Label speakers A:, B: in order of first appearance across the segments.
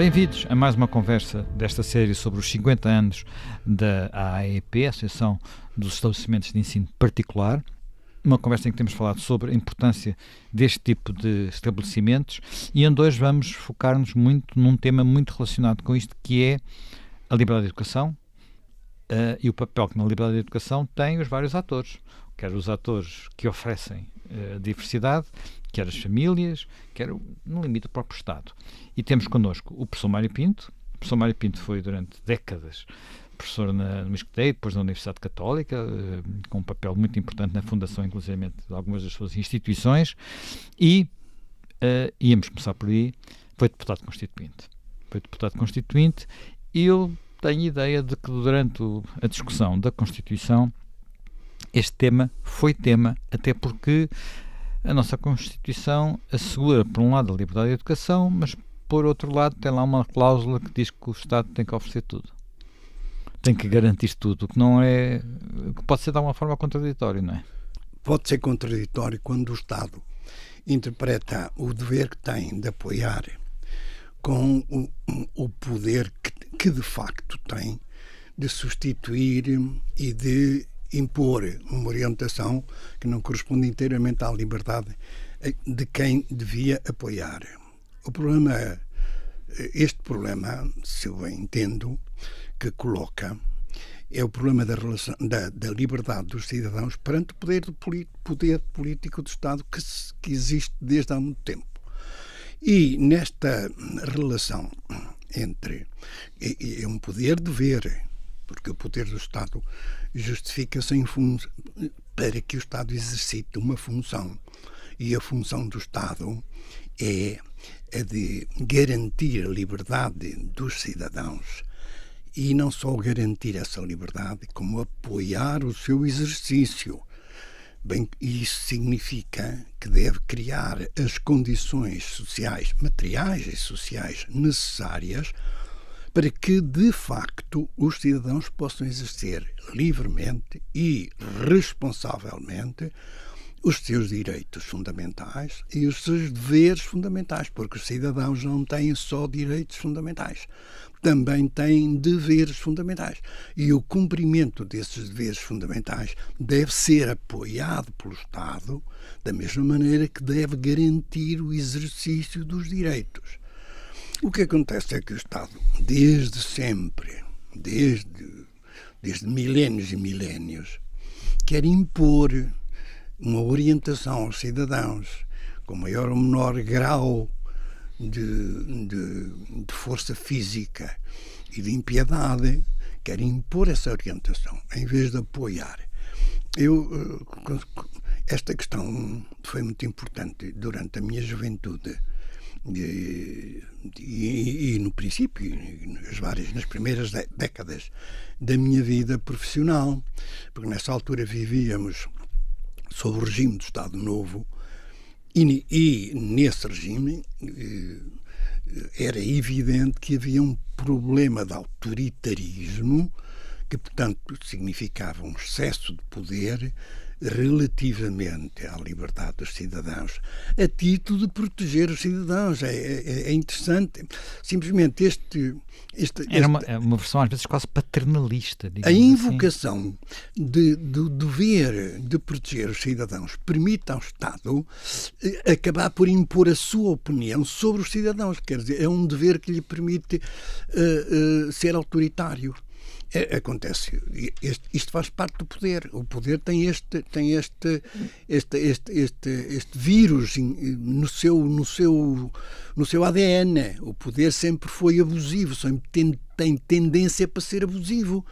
A: Bem-vindos a mais uma conversa desta série sobre os 50 anos da AEP, a Associação dos Estabelecimentos de Ensino Particular. Uma conversa em que temos falado sobre a importância deste tipo de estabelecimentos e onde hoje vamos focar-nos muito num tema muito relacionado com isto, que é a liberdade de educação e o papel que na liberdade de educação têm os vários atores, quer os atores que oferecem diversidade, quer as famílias, quer, no limite, o próprio Estado. E temos connosco o professor Mário Pinto. O professor Mário Pinto foi durante décadas professor no ISCTE, depois na Universidade Católica, com um papel muito importante na fundação, inclusive, de algumas das suas instituições, e íamos começar por aí, foi deputado constituinte, e eu tenho ideia de que durante a discussão da Constituição este tema foi tema, até porque a nossa Constituição assegura, por um lado, a liberdade de educação, mas, por outro lado, tem lá uma cláusula que diz que o Estado tem que oferecer tudo. Tem que garantir tudo, o que não é... que pode ser de alguma forma contraditório, não é?
B: Pode ser contraditório quando o Estado interpreta o dever que tem de apoiar com o poder que de facto tem de substituir e de impor uma orientação que não corresponde inteiramente à liberdade de quem devia apoiar. Este problema, se eu bem entendo, que coloca, é o problema da liberdade dos cidadãos perante o poder político do Estado que existe desde há muito tempo. E nesta relação entre... é um poder-dever, porque o poder do Estado justifica-se para que o Estado exercite uma função. E a função do Estado é a de garantir a liberdade dos cidadãos. E não só garantir essa liberdade, como apoiar o seu exercício. Bem, isso significa que deve criar as condições sociais, materiais e sociais necessárias para que, de facto, os cidadãos possam exercer livremente e responsavelmente os seus direitos fundamentais e os seus deveres fundamentais, porque os cidadãos não têm só direitos fundamentais, também têm deveres fundamentais. E o cumprimento desses deveres fundamentais deve ser apoiado pelo Estado, da mesma maneira que deve garantir o exercício dos direitos. O que acontece é que o Estado, desde sempre, desde milénios e milénios, quer impor uma orientação aos cidadãos com maior ou menor grau de força física e de impiedade, quer impor essa orientação em vez de apoiar. Esta questão foi muito importante durante a minha juventude e no princípio, nas primeiras décadas da minha vida profissional, porque nessa altura vivíamos sob o regime do Estado Novo e nesse regime era evidente que havia um problema de autoritarismo que, portanto, significava um excesso de poder relativamente à liberdade dos cidadãos, a título de proteger os cidadãos. É interessante. Simplesmente
A: era uma versão às vezes quase paternalista.
B: A invocação do dever de proteger os cidadãos permite ao Estado acabar por impor a sua opinião sobre os cidadãos. Quer dizer, é um dever que lhe permite ser autoritário. Acontece, isto faz parte do poder. O poder tem este vírus no seu ADN. O poder sempre foi abusivo, sempre tem tendência para ser abusivo.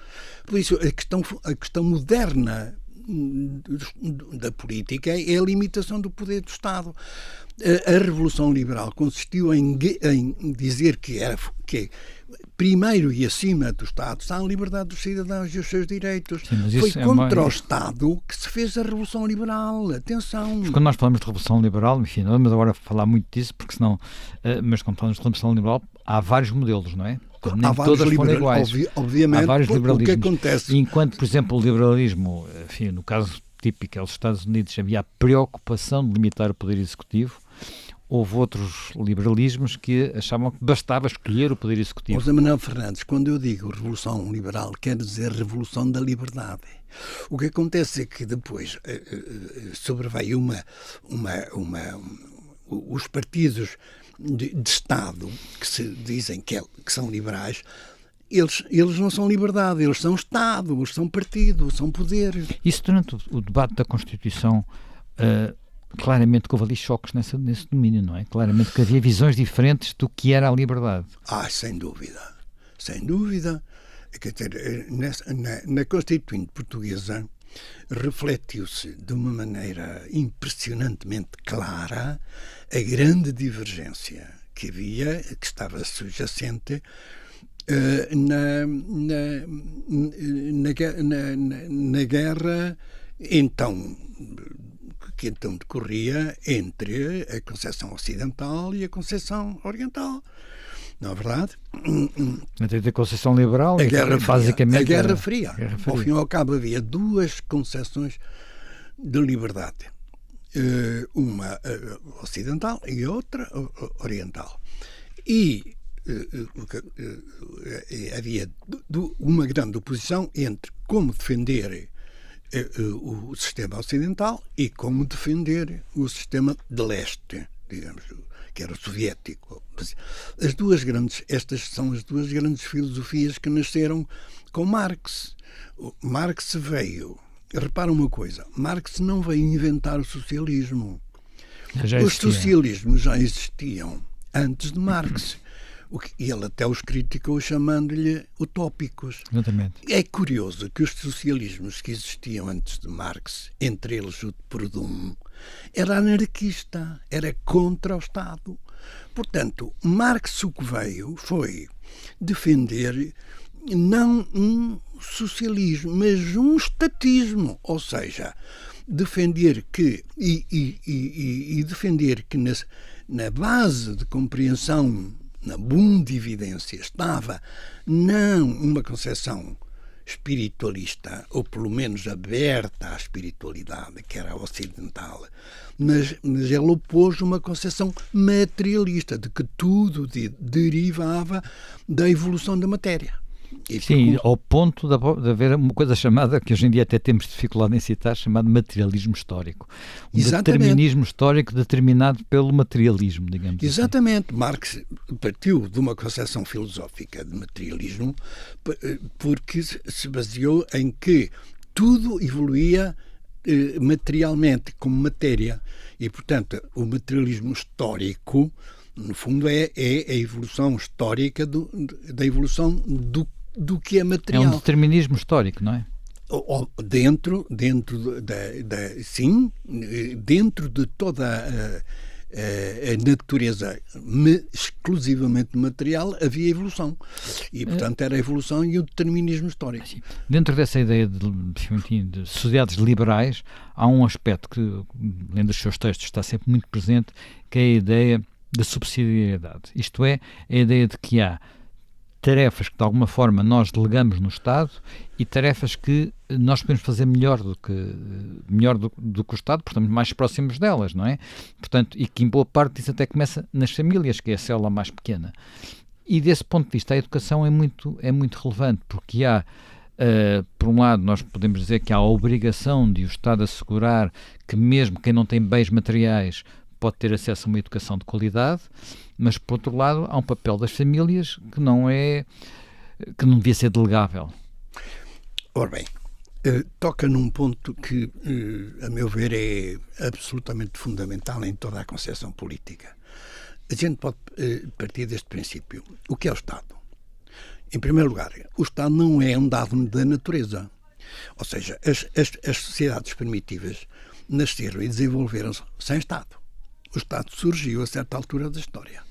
B: Por isso, a questão moderna da política é a limitação do poder do Estado. A Revolução Liberal consistiu em dizer que primeiro e acima do Estado está a liberdade dos cidadãos e os seus direitos. Sim, foi contra o Estado que se fez a Revolução Liberal. Atenção!
A: Mas quando nós falamos de Revolução Liberal, enfim, não vamos agora falar muito disso, porque senão... mas quando falamos de Revolução Liberal, há vários modelos, não é? Nem todas foram iguais.
B: Obviamente,
A: há vários liberalismos.
B: O que acontece...
A: Enquanto, por exemplo, o liberalismo, enfim, no caso típico, aos Estados Unidos, havia a preocupação de limitar o poder executivo, houve outros liberalismos que achavam que bastava escolher o poder executivo.
B: José Manuel Fernandes, quando eu digo revolução liberal, quer dizer revolução da liberdade. O que acontece é que depois sobreveio os partidos de Estado que se dizem que são liberais. Eles não são liberdade, eles são Estado, eles são partido, são poder.
A: Isso durante o debate da Constituição, claramente que houve ali choques nesse domínio, não é? Claramente que havia visões diferentes do que era a liberdade.
B: Sem dúvida. Sem dúvida. Quer dizer, na Constituinte Portuguesa refletiu-se de uma maneira impressionantemente clara a grande divergência que havia, que estava subjacente na guerra que então decorria entre a concepção ocidental e a concepção oriental. Não é verdade?
A: Entre a concepção liberal
B: e
A: basicamente
B: a Guerra Fria. Ao fim e ao cabo havia duas concepções de liberdade. Uma ocidental e outra oriental. E havia uma grande oposição entre como defender o sistema ocidental e como defender o sistema de leste, digamos, que era o soviético. Estas são as duas grandes filosofias que nasceram com Marx. Marx veio, repara uma coisa, Marx não veio inventar o socialismo. Os socialismos já existiam antes de Marx. E ele até os criticou chamando-lhe utópicos.
A: Exatamente.
B: É curioso que os socialismos que existiam antes de Marx, entre eles o de Proudhon, era anarquista, era contra o Estado. Portanto, Marx o que veio foi defender não um socialismo, mas um estatismo, ou seja, defender que defender que na base de compreensão, na bundividência, estava não uma concepção espiritualista, ou pelo menos aberta à espiritualidade, que era a ocidental, mas ele opôs uma concepção materialista, de que tudo derivava da evolução da matéria.
A: Sim, ao ponto de haver uma coisa chamada, que hoje em dia até temos dificuldade em citar, chamado materialismo histórico. Determinismo histórico determinado pelo materialismo, digamos assim.
B: Exatamente. Marx partiu de uma concepção filosófica de materialismo porque se baseou em que tudo evoluía materialmente, como matéria. E, portanto, o materialismo histórico, no fundo, é a evolução histórica da evolução do que é material.
A: É um determinismo histórico, não é?
B: Dentro de toda a natureza exclusivamente material havia evolução. E, portanto, era a evolução e o determinismo histórico.
A: Sim. Dentro dessa ideia de sociedades liberais, há um aspecto que, lendo os seus textos, está sempre muito presente, que é a ideia da subsidiariedade. Isto é, a ideia de que há tarefas que de alguma forma nós delegamos no Estado e tarefas que nós podemos fazer melhor do que o Estado, porque estamos mais próximos delas, não é? Portanto, e que em boa parte disso até começa nas famílias, que é a célula mais pequena. E desse ponto de vista a educação é muito relevante, porque há, por um lado, nós podemos dizer que há a obrigação de o Estado assegurar que mesmo quem não tem bens materiais pode ter acesso a uma educação de qualidade, mas, por outro lado, há um papel das famílias que não devia ser delegável.
B: Ora bem, toca num ponto que, a meu ver, é absolutamente fundamental em toda a concepção política. A gente pode partir deste princípio. O que é o Estado? Em primeiro lugar, o Estado não é um dado da natureza. Ou seja, as sociedades primitivas nasceram e desenvolveram-se sem Estado. O Estado surgiu a certa altura da história.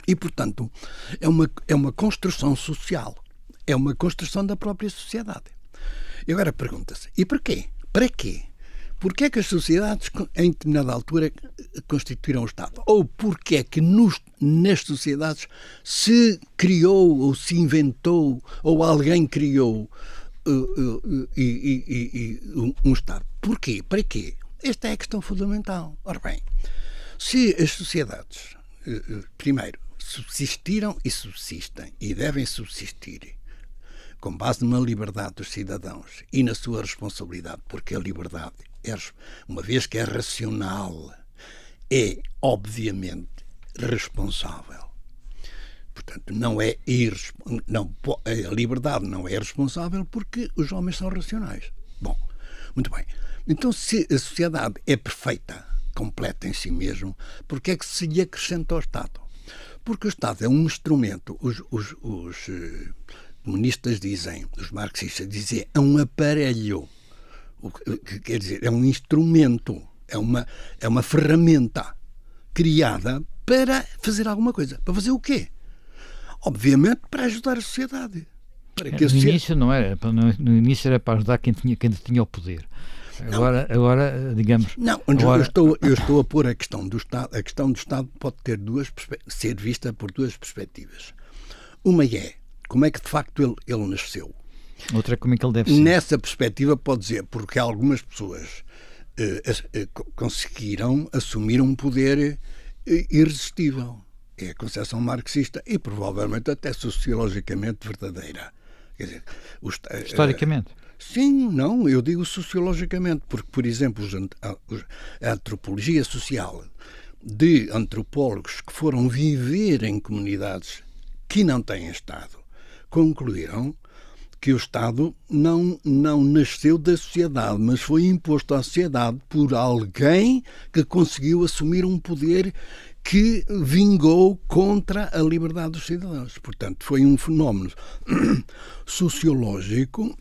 B: E, portanto, é uma construção social. É uma construção da própria sociedade. E agora pergunta-se, e porquê? Para quê? Porquê é que as sociedades, em determinada altura, constituíram o Estado? Ou porquê é que nas sociedades se criou, ou se inventou, ou alguém criou um Estado? Porquê? Para quê? Esta é a questão fundamental. Ora bem, Se as sociedades, primeiro, subsistiram e subsistem e devem subsistir com base numa liberdade dos cidadãos e na sua responsabilidade, porque a liberdade, uma vez que é racional, é obviamente responsável. Portanto, a liberdade não é responsável porque os homens são racionais. Bom, muito bem. Então, se a sociedade é perfeita, completa em si mesmo, porque é que se lhe acrescenta ao Estado? Porque o Estado é um instrumento, os comunistas dizem, os marxistas dizem, é um aparelho. O que quer dizer, é um instrumento, é uma ferramenta criada para fazer alguma coisa. Para fazer o quê? Obviamente para ajudar a sociedade.
A: Início não era. No início era para ajudar quem tinha o poder. Agora, digamos...
B: Não, eu estou a pôr a questão do Estado. A questão do Estado pode ter ser vista por duas perspectivas. Uma é como é que de facto ele nasceu.
A: Outra é como é que ele deve ser.
B: Nessa perspectiva pode dizer, porque algumas pessoas conseguiram assumir um poder irresistível. É a concepção marxista e provavelmente até sociologicamente verdadeira. Quer dizer,
A: historicamente.
B: Sim, não, eu digo sociologicamente, porque, por exemplo, a antropologia social de antropólogos que foram viver em comunidades que não têm Estado, concluíram que o Estado não nasceu da sociedade, mas foi imposto à sociedade por alguém que conseguiu assumir um poder que vingou contra a liberdade dos cidadãos. Portanto, foi um fenómeno sociológico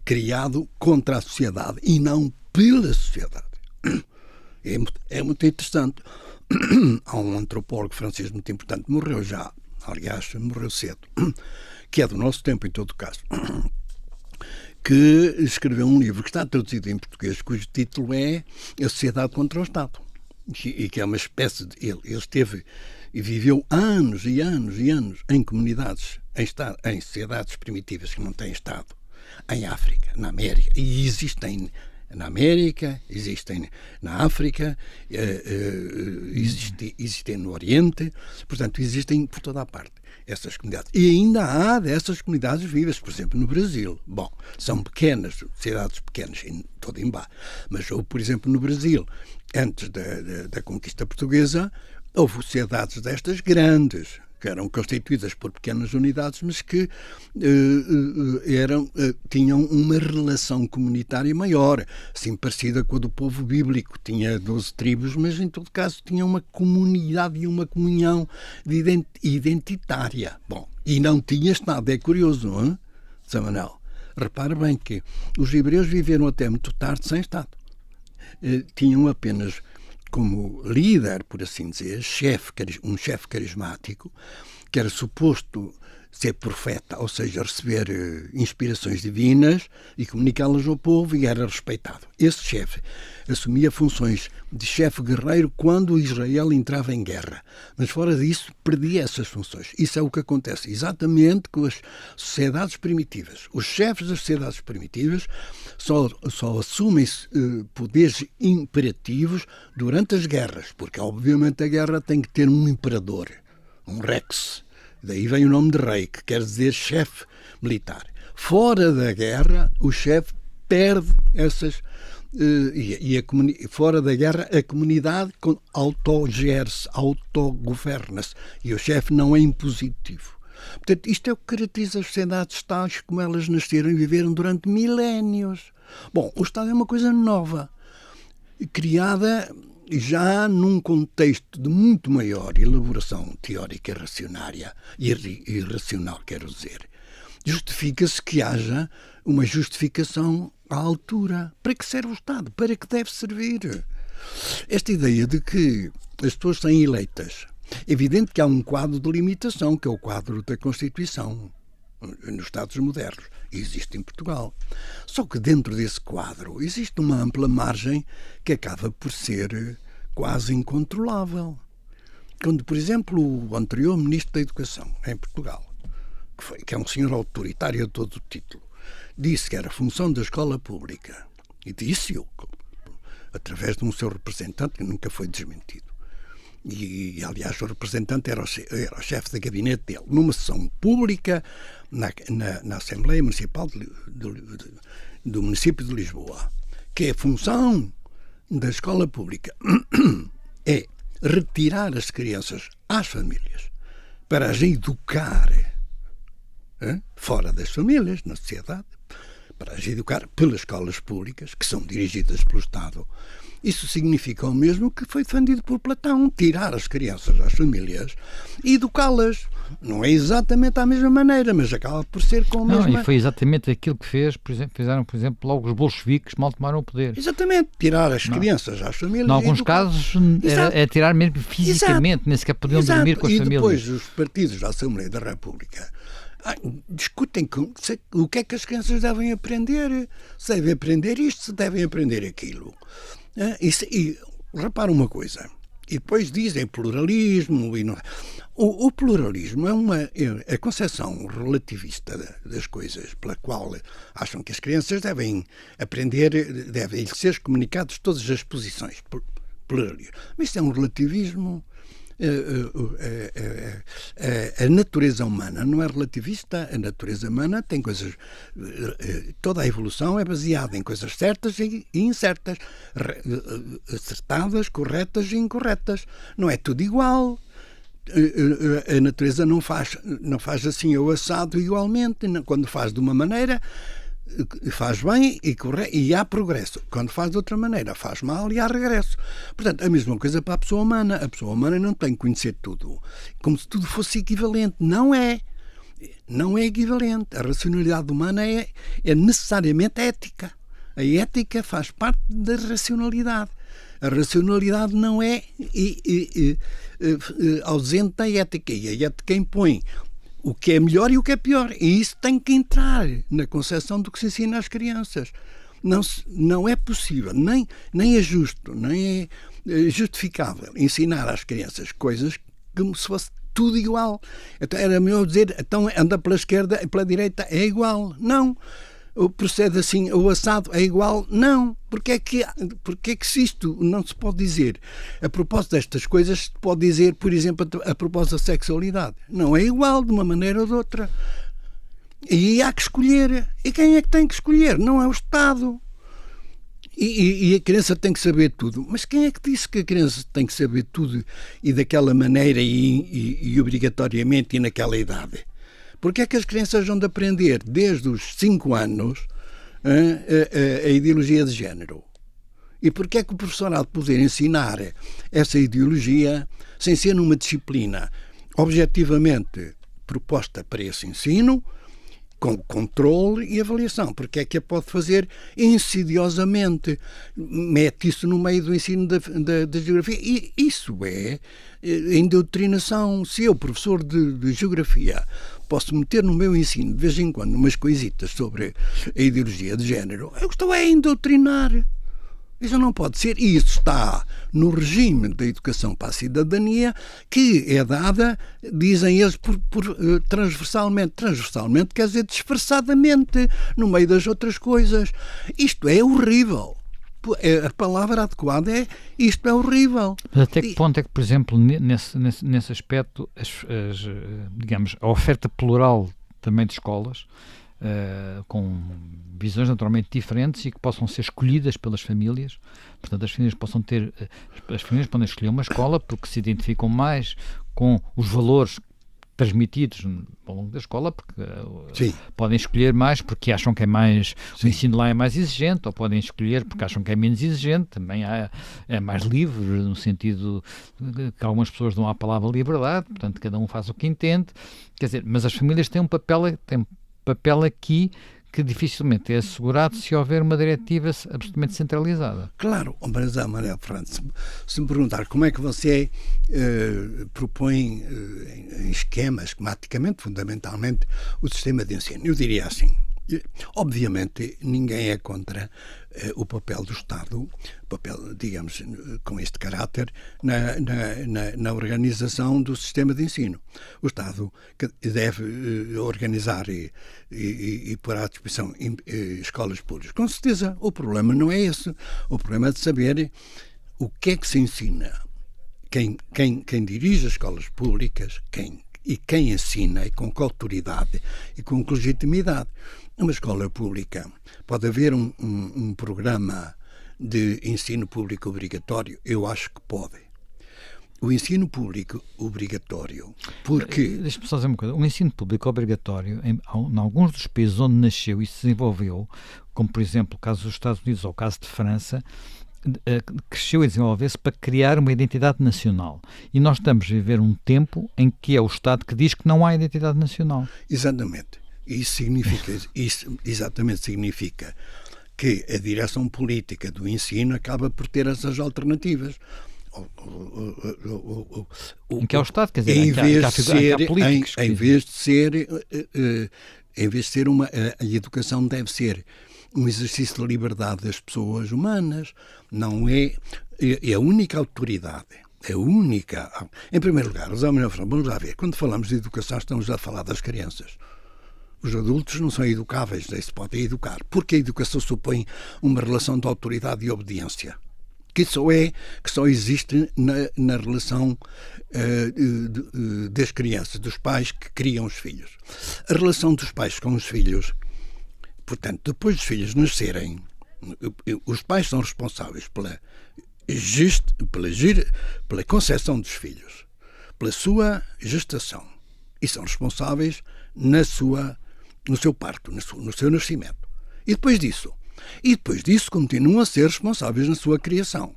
B: criado contra a sociedade e não pela sociedade. É muito interessante. Há um antropólogo francês muito importante, morreu já, aliás, morreu cedo, que é do nosso tempo, em todo caso, que escreveu um livro que está traduzido em português, cujo título é A Sociedade contra o Estado. E que é uma espécie de... Ele esteve e viveu anos e anos e anos em comunidades, em sociedades primitivas que não têm Estado, em África, na América, e existem na América, existem na África, existem no Oriente, portanto, existem por toda a parte essas comunidades. E ainda há dessas comunidades vivas, por exemplo, no Brasil. Bom, são pequenas, sociedades pequenas, todo embaixo. Mas, por exemplo, no Brasil, antes da conquista portuguesa, houve sociedades destas grandes, que eram constituídas por pequenas unidades, mas que tinham uma relação comunitária maior, assim parecida com a do povo bíblico. Tinha 12 tribos, mas em todo caso tinha uma comunidade e uma comunhão identitária. Bom, e não tinha Estado. É curioso, não é, São Manuel? Repara bem que os hebreus viveram até muito tarde sem Estado. Tinham apenas como líder, por assim dizer, um chefe carismático, que era suposto ser profeta, ou seja, receber inspirações divinas e comunicá-las ao povo, e era respeitado. Esse chefe assumia funções de chefe guerreiro quando Israel entrava em guerra, mas fora disso perdia essas funções. Isso é o que acontece exatamente com as sociedades primitivas. Os chefes das sociedades primitivas só assumem poderes imperativos durante as guerras, porque obviamente a guerra tem que ter um imperador, um rex. Daí vem o nome de rei, que quer dizer chefe militar. Fora da guerra, o chefe perde essas... fora da guerra, a comunidade autogere-se, autogoverna-se. E o chefe não é impositivo. Portanto, isto é o que caracteriza as sociedades tais como elas nasceram e viveram durante milénios. Bom, o Estado é uma coisa nova, criada já num contexto de muito maior elaboração teórica e racional, quero dizer. Justifica-se que haja uma justificação à altura. Para que serve o Estado? Para que deve servir? Esta ideia de que as pessoas são eleitas, é evidente que há um quadro de limitação, que é o quadro da Constituição, nos Estados modernos, e existe em Portugal. Só que dentro desse quadro existe uma ampla margem que acaba por ser quase incontrolável. Quando, por exemplo, o anterior Ministro da Educação, em Portugal, que é um senhor autoritário a todo o título, disse que era função da escola pública, e disse-o através de um seu representante, que nunca foi desmentido, e aliás o representante era o chefe de gabinete dele, numa sessão pública na Assembleia Municipal do município de Lisboa, que a função da escola pública é retirar as crianças às famílias para as educar fora das famílias, na sociedade, para as educar pelas escolas públicas, que são dirigidas pelo Estado. Isso significa o mesmo que foi defendido por Platão, tirar as crianças às famílias e educá-las. Não é exatamente à mesma maneira, mas acaba por ser com a mesma...
A: Não, e foi exatamente aquilo que fizeram, por exemplo, logo os bolcheviques mal tomaram o poder.
B: Exatamente, tirar as crianças às famílias.
A: Em alguns casos é tirar mesmo fisicamente, nem sequer podiam dormir com as famílias.
B: E depois os partidos da Assembleia da República discutem o que é que as crianças devem aprender, se devem aprender isto, se devem aprender aquilo. E repara uma coisa, e depois dizem pluralismo. O pluralismo é a concepção relativista das coisas, pela qual acham que as crianças devem aprender, devem ser comunicadas todas as posições. Pluralismo. Mas isto é um relativismo. A natureza humana não é relativista. A natureza humana tem coisas... Toda a evolução é baseada em coisas certas e incertas, acertadas, corretas e incorretas. Não é tudo igual. A natureza não faz assim o assado igualmente. Quando faz de uma maneira, faz bem e há progresso. Quando faz de outra maneira, faz mal e há regresso. Portanto, a mesma coisa para a pessoa humana. A pessoa humana não tem que conhecer tudo, como se tudo fosse equivalente. Não é. Não é equivalente. A racionalidade humana é necessariamente ética. A ética faz parte da racionalidade. A racionalidade não é ausente da ética. E a ética impõe o que é melhor e o que é pior. E isso tem que entrar na concepção do que se ensina às crianças. Não é possível, nem é justo, nem é justificável ensinar às crianças coisas como se fosse tudo igual. Então, era melhor dizer, então anda pela esquerda e pela direita é igual. Não. Procede assim, o assado é igual. Não. Porque é que se isto não se pode dizer? A propósito destas coisas, se pode dizer, por exemplo, a propósito da sexualidade. Não é igual de uma maneira ou de outra. E há que escolher. E quem é que tem que escolher? Não é o Estado. E a criança tem que saber tudo. Mas quem é que disse que a criança tem que saber tudo e daquela maneira e obrigatoriamente e naquela idade? Porque é que as crianças vão de aprender desde os 5 anos a ideologia de género? E porque é que o professor há de poder ensinar essa ideologia sem ser numa disciplina objetivamente proposta para esse ensino, com controle e avaliação? Porque é que a pode fazer insidiosamente? Mete isso no meio do ensino da geografia. E isso é em doutrinação. Se eu, professor de geografia, posso meter no meu ensino, de vez em quando, umas coisitas sobre a ideologia de género, eu estou a doutrinar. Isso não pode ser. E isso está no regime da educação para a cidadania, que é dada, dizem eles, transversalmente. Transversalmente quer dizer disfarçadamente, no meio das outras coisas. Isto é horrível. A palavra adequada é isto é horrível.
A: Mas até que ponto é que, por exemplo, nesse aspecto, digamos, a oferta plural também de escolas, com visões naturalmente diferentes e que possam ser escolhidas pelas famílias, portanto as famílias podem escolher uma escola porque se identificam mais com os valores transmitidos ao longo da escola, porque podem escolher mais porque acham que é mais, o ensino lá é mais exigente, ou podem escolher porque acham que é menos exigente, também é mais livre, no sentido que algumas pessoas dão à palavra liberdade, portanto cada um faz o que entende, quer dizer, mas as famílias têm um papel aqui que dificilmente é assegurado se houver uma diretiva absolutamente centralizada.
B: Claro, mas Manuel Fernandes, se me perguntar como é que você propõe em esquema, esquematicamente, fundamentalmente, o sistema de ensino, eu diria assim, obviamente ninguém é contra o papel do Estado, papel, digamos, com este caráter, na organização do sistema de ensino. O Estado deve organizar e pôr à disposição escolas públicas. Com certeza, o problema não é esse. O problema é de saber o que é que se ensina quem dirige as escolas públicas, quem ensina, e com que autoridade e com que legitimidade. Numa escola pública pode haver um programa de ensino público obrigatório? Eu acho que pode. O ensino público obrigatório, porque...
A: Deixa-me só dizer uma coisa. O ensino público obrigatório, em alguns dos países onde nasceu e se desenvolveu, como por exemplo o caso dos Estados Unidos ou o caso de França, cresceu e desenvolveu-se para criar uma identidade nacional. E nós estamos a viver um tempo em que é o Estado que diz que não há identidade nacional.
B: Exatamente. Isso exatamente significa que a direção política do ensino acaba por ter essas alternativas.
A: Em que é o Estado, quer dizer, em
B: vez de ser a educação deve ser um exercício de liberdade das pessoas humanas, não é a única autoridade. A única. Em primeiro lugar, vamos lá ver, quando falamos de educação estamos a falar das crianças. Os adultos não são educáveis, nem se podem educar, porque a educação supõe uma relação de autoridade e obediência, que só existe na relação das crianças, dos pais que criam os filhos. A relação dos pais com os filhos, portanto, depois dos filhos nascerem, os pais são responsáveis pela concepção dos filhos, pela sua gestação, e são responsáveis no seu parto, no seu nascimento. E depois disso continuam a ser responsáveis na sua criação.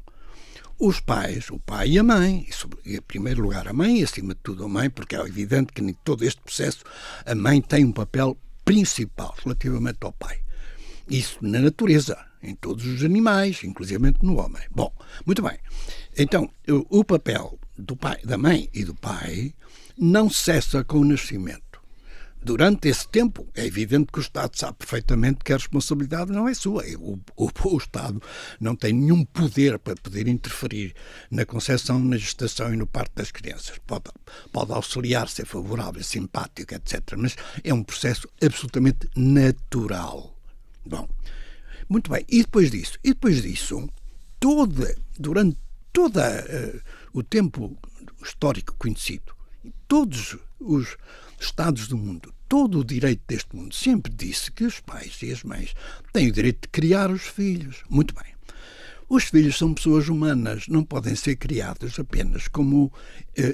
B: Os pais, o pai e a mãe, em primeiro lugar a mãe e acima de tudo a mãe, porque é evidente que em todo este processo a mãe tem um papel principal relativamente ao pai. Isso na natureza, em todos os animais, inclusive no homem. Bom, muito bem. Então, o papel da mãe e do pai não cessa com o nascimento. Durante esse tempo, é evidente que o Estado sabe perfeitamente que a responsabilidade não é sua. O Estado não tem nenhum poder para poder interferir na concepção, na gestação e no parto das crianças. Pode auxiliar, ser favorável, simpático, etc. Mas é um processo absolutamente natural. Bom, muito bem. E depois disso, durante todo o tempo histórico conhecido, todos os Estados do mundo, todo o direito deste mundo sempre disse que os pais e as mães têm o direito de criar os filhos. Muito bem. Os filhos são pessoas humanas, não podem ser criados apenas como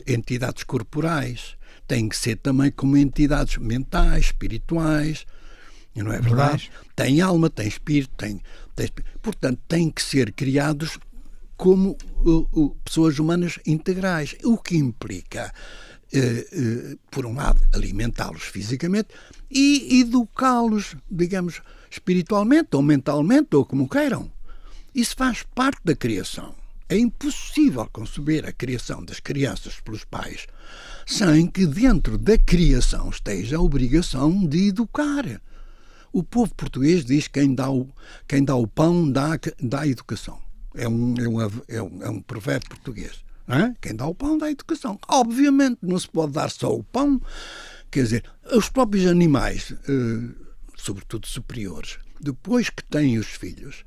B: entidades corporais. Têm que ser também como entidades mentais, espirituais. Não é verdade? Têm alma, têm espírito, portanto, têm que ser criados como pessoas humanas integrais, o que implica por um lado, alimentá-los fisicamente e educá-los, digamos, espiritualmente ou mentalmente, ou como queiram. Isso faz parte da criação. É impossível conceber a criação das crianças pelos pais sem que dentro da criação esteja a obrigação de educar. O povo português diz que quem dá o pão dá a educação. É um provérbio português. Quem dá o pão dá a educação. Obviamente não se pode dar só o pão. Quer dizer, os próprios animais, sobretudo superiores, depois que têm os filhos,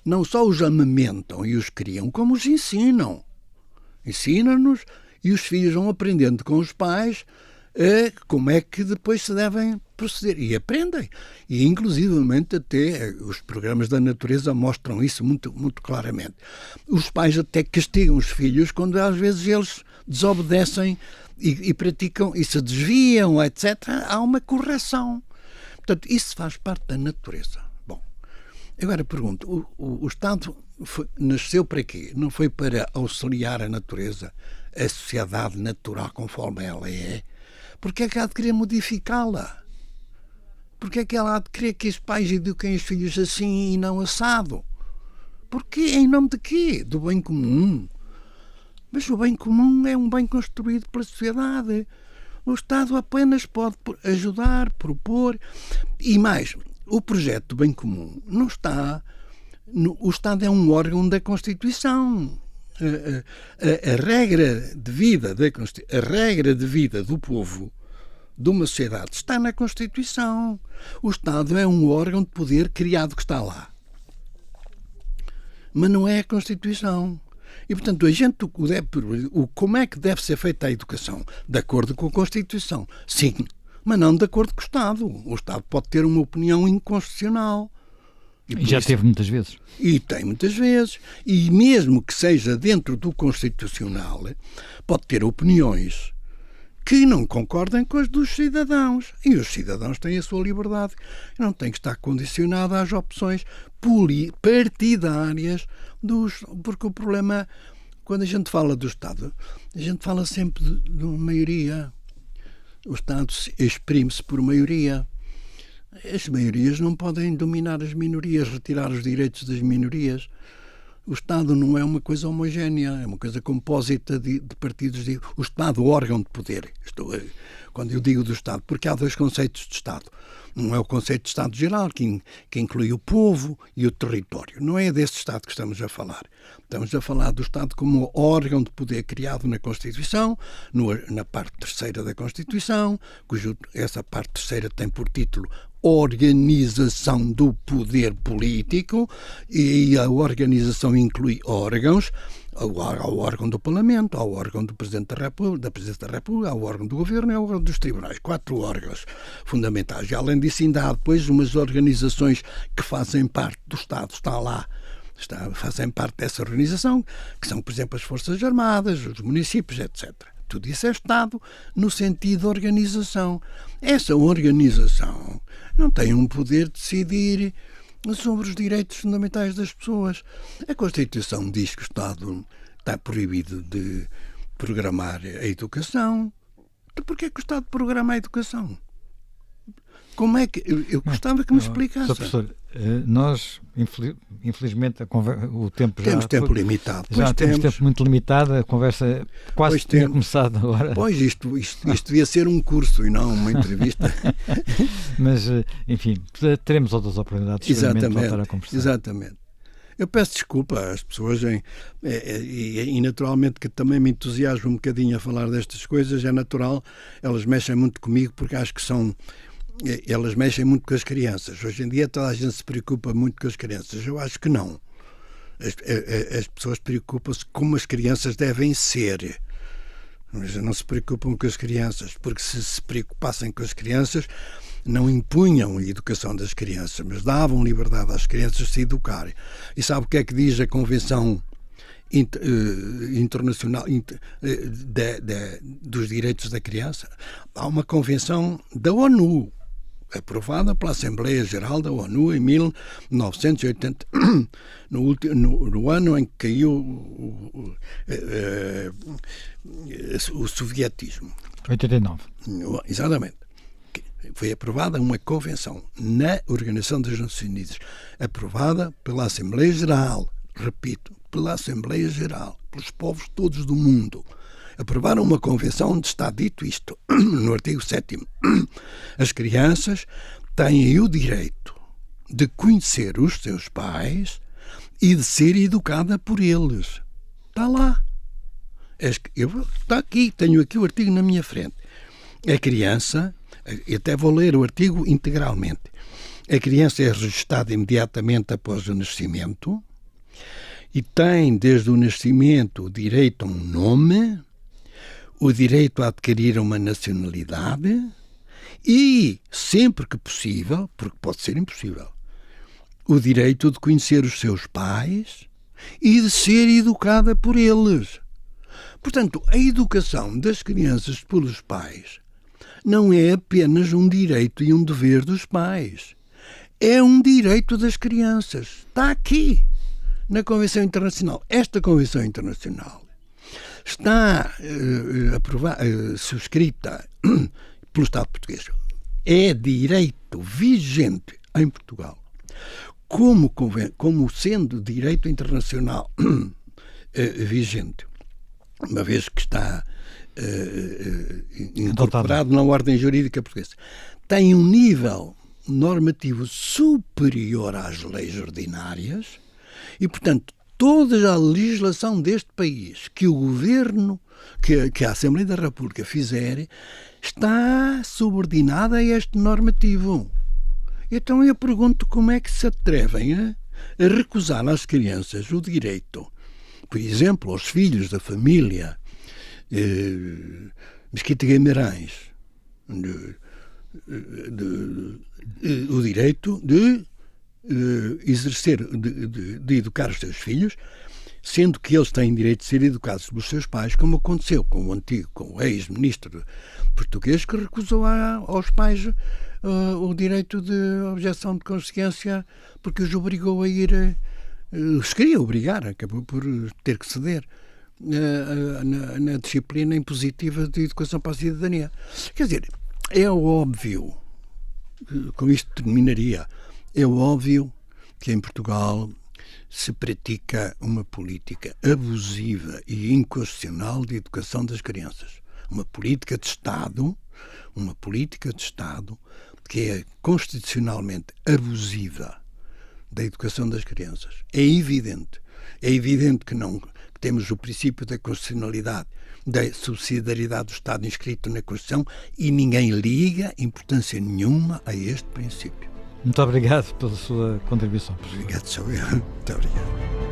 B: não só os amamentam e os criam, como os ensinam. Ensinam-nos e os filhos vão aprendendo com os pais como é que depois se devem proceder. E aprendem. E, inclusivamente, até os programas da natureza mostram isso muito, muito claramente. Os pais até castigam os filhos quando, às vezes, eles desobedecem e praticam, e se desviam, etc. Há uma correção. Portanto, isso faz parte da natureza. Bom, agora pergunto, o Estado nasceu para quê? Não foi para auxiliar a natureza, a sociedade natural conforme ela é? Porque é que há de querer modificá-la? Porque é que ela há de querer que os pais eduquem os filhos assim e não assado? Porquê? Em nome de quê? Do bem comum. Mas o bem comum é um bem construído pela sociedade. O Estado apenas pode ajudar, propor. E mais, o projeto do bem comum não está... O Estado é um órgão da Constituição. A regra de vida do povo, de uma sociedade, está na Constituição. O Estado é um órgão de poder criado que está lá. Mas não é a Constituição. E, portanto, como é que deve ser feita a educação? De acordo com a Constituição. Sim, mas não de acordo com o Estado. O Estado pode ter uma opinião inconstitucional.
A: E já teve muitas vezes.
B: E tem muitas vezes. E mesmo que seja dentro do Constitucional, pode ter opiniões que não concordem com as dos cidadãos. E os cidadãos têm a sua liberdade. Não tem que estar condicionado às opções partidárias porque o problema, quando a gente fala do Estado, a gente fala sempre de uma maioria. O Estado exprime-se por maioria. As maiorias não podem dominar as minorias, retirar os direitos das minorias. O Estado não é uma coisa homogénea, é uma coisa compósita de partidos. O Estado, o órgão de poder. Quando eu digo do Estado, porque há dois conceitos de Estado. Não é o conceito de Estado geral, que inclui o povo e o território. Não é desse Estado que estamos a falar. Estamos a falar do Estado como órgão de poder criado na Constituição, na parte terceira da Constituição, essa parte terceira tem por título Organização do Poder Político, e a organização inclui órgãos. Ao órgão do Parlamento, ao órgão do Presidente da República, ao órgão do Governo e ao órgão dos Tribunais. 4 órgãos fundamentais. E, além disso, ainda há depois umas organizações que fazem parte do Estado. Fazem parte dessa organização, que são, por exemplo, as Forças Armadas, os municípios, etc. Tudo isso é Estado no sentido de organização. Essa organização não tem um poder de decidir sobre os direitos fundamentais das pessoas. A Constituição diz que o Estado está proibido de programar a educação. Então, porquê que o Estado programa a educação? Como é que... Eu gostava que me explicasse.
A: Sr. Professor, nós, infelizmente, o tempo já...
B: Temos tempo limitado.
A: Já temos tempo muito limitado, a conversa quase tinha começado agora.
B: Pois, isto devia ser um curso e não uma entrevista.
A: Mas, enfim, teremos outras oportunidades de voltar a conversar.
B: Exatamente. Eu peço desculpa às pessoas e naturalmente que também me entusiasmo um bocadinho a falar destas coisas, é natural, elas mexem muito comigo porque acho que elas mexem muito com as crianças. Hoje em dia toda a gente se preocupa muito com as crianças. Eu acho que não. As pessoas preocupam-se como as crianças devem ser. Mas não se preocupam com as crianças, porque se preocupassem com as crianças, não impunham a educação das crianças, mas davam liberdade às crianças de se educarem. E sabe o que é que diz a Convenção Internacional dos Direitos da Criança? Há uma convenção da ONU, aprovada pela Assembleia Geral da ONU em 1980, no ano em que caiu o sovietismo.
A: 89.
B: Exatamente. Foi aprovada uma convenção na Organização das Nações Unidas, aprovada pela Assembleia Geral, repito, pela Assembleia Geral, pelos povos todos do mundo. Aprovaram uma convenção onde está dito isto, no artigo 7º. As crianças têm o direito de conhecer os seus pais e de ser educada por eles. Está lá. Está aqui, tenho aqui o artigo na minha frente. A criança, eu até vou ler o artigo integralmente. A criança é registada imediatamente após o nascimento e tem, desde o nascimento, o direito a um nome, o direito a adquirir uma nacionalidade e, sempre que possível, porque pode ser impossível, o direito de conhecer os seus pais e de ser educada por eles. Portanto, a educação das crianças pelos pais não é apenas um direito e um dever dos pais. É um direito das crianças. Está aqui, na Convenção Internacional. Esta Convenção Internacional está subscrita pelo Estado português. É direito vigente em Portugal, como sendo direito internacional vigente, uma vez que está incorporado na ordem jurídica portuguesa. Tem um nível normativo superior às leis ordinárias e, portanto, toda a legislação deste país que o Governo, que a Assembleia da República fizer, está subordinada a este normativo. Então eu pergunto como é que se atrevem a recusar às crianças o direito por exemplo, aos filhos da família Mesquita Guimarães o direito de exercer, de educar os seus filhos, sendo que eles têm direito de ser educados pelos seus pais, como aconteceu com o ex-ministro português, que recusou aos pais o direito de objeção de consciência, porque os obrigou a ir, os queria obrigar, acabou por ter que ceder na disciplina impositiva de educação para a cidadania. Quer dizer, é óbvio, com isto terminaria, é óbvio que em Portugal se pratica uma política abusiva e inconstitucional de educação das crianças. Uma política de Estado que é constitucionalmente abusiva da educação das crianças. É evidente que temos o princípio da constitucionalidade, da subsidiariedade do Estado inscrito na Constituição, e ninguém liga importância nenhuma a este princípio.
A: Muito obrigado pela sua contribuição.
B: Obrigado, sou eu. Muito obrigado.